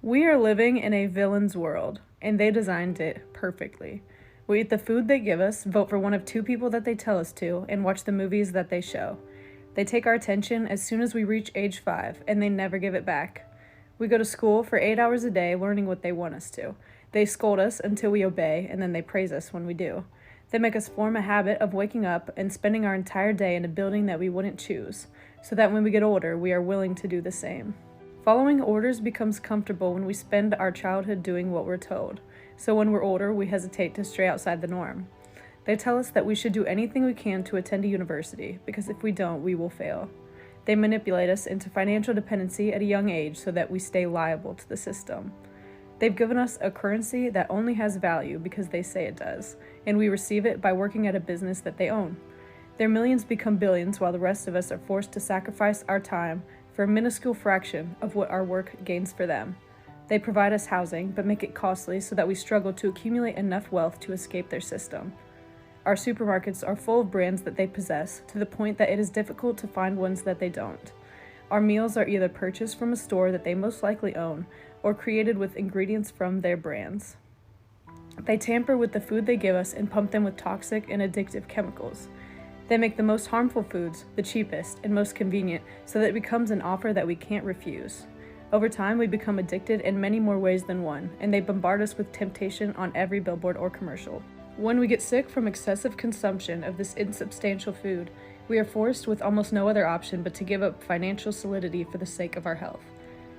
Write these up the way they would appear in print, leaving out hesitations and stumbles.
We are living in a villain's world, and they designed it perfectly. We eat the food they give us, vote for one of two people that they tell us to, and watch the movies that they show. They take our attention as soon as we reach age 5, and they never give it back. We go to school for 8 hours a day learning what they want us to. They scold us until we obey, and then they praise us when we do. They make us form a habit of waking up and spending our entire day in a building that we wouldn't choose, so that when we get older, we are willing to do the same. Following orders becomes comfortable when we spend our childhood doing what we're told, so when we're older, we hesitate to stray outside the norm. They tell us that we should do anything we can to attend a university, because if we don't, we will fail. They manipulate us into financial dependency at a young age so that we stay liable to the system. They've given us a currency that only has value because they say it does, and we receive it by working at a business that they own. Their millions become billions while the rest of us are forced to sacrifice our time for a minuscule fraction of what our work gains for them. They provide us housing, but make it costly so that we struggle to accumulate enough wealth to escape their system. Our supermarkets are full of brands that they possess, to the point that it is difficult to find ones that they don't. Our meals are either purchased from a store that they most likely own, or created with ingredients from their brands. They tamper with the food they give us and pump them with toxic and addictive chemicals. They make the most harmful foods the cheapest and most convenient so that it becomes an offer that we can't refuse. Over time, we become addicted in many more ways than one, and they bombard us with temptation on every billboard or commercial. When we get sick from excessive consumption of this insubstantial food, we are forced with almost no other option but to give up financial solidity for the sake of our health.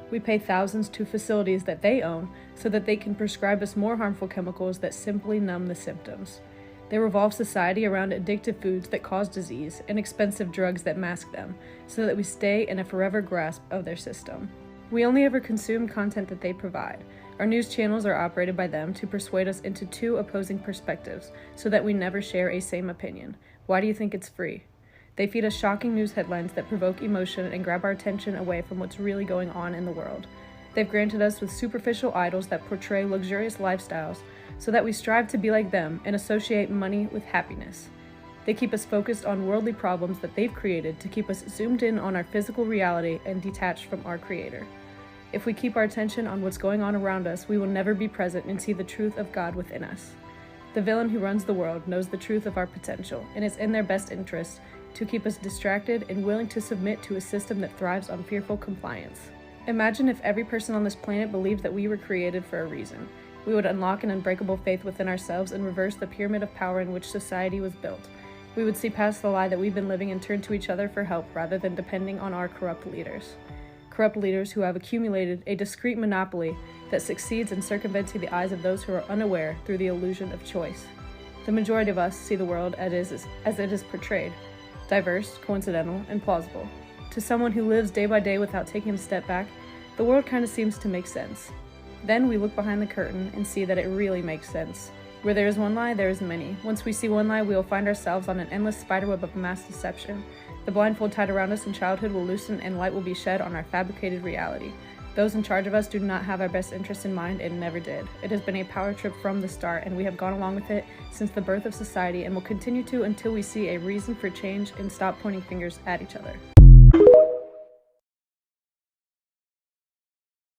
We pay thousands to facilities that they own so that they can prescribe us more harmful chemicals that simply numb the symptoms. They revolve society around addictive foods that cause disease and expensive drugs that mask them, so that we stay in a forever grasp of their system. We only ever consume content that they provide. Our news channels are operated by them to persuade us into two opposing perspectives, so that we never share a same opinion. Why do you think it's free? They feed us shocking news headlines that provoke emotion and grab our attention away from what's really going on in the world. They've granted us with superficial idols that portray luxurious lifestyles, so that we strive to be like them and associate money with happiness. They keep us focused on worldly problems that they've created to keep us zoomed in on our physical reality and detached from our Creator. If we keep our attention on what's going on around us, we will never be present and see the truth of God within us. The villain who runs the world knows the truth of our potential, and it's in their best interest to keep us distracted and willing to submit to a system that thrives on fearful compliance. Imagine if every person on this planet believed that we were created for a reason. We would unlock an unbreakable faith within ourselves and reverse the pyramid of power in which society was built. We would see past the lie that we've been living and turn to each other for help rather than depending on our corrupt leaders. Corrupt leaders who have accumulated a discrete monopoly that succeeds in circumventing the eyes of those who are unaware through the illusion of choice. The majority of us see the world as it is portrayed, diverse, coincidental, and plausible. To someone who lives day by day without taking a step back, the world kind of seems to make sense. Then we look behind the curtain and see that it really makes sense. Where there is one lie, there is many. Once we see one lie, we will find ourselves on an endless spiderweb of mass deception. The blindfold tied around us in childhood will loosen and light will be shed on our fabricated reality. Those in charge of us do not have our best interests in mind and never did. It has been a power trip from the start, and we have gone along with it since the birth of society and will continue to until we see a reason for change and stop pointing fingers at each other.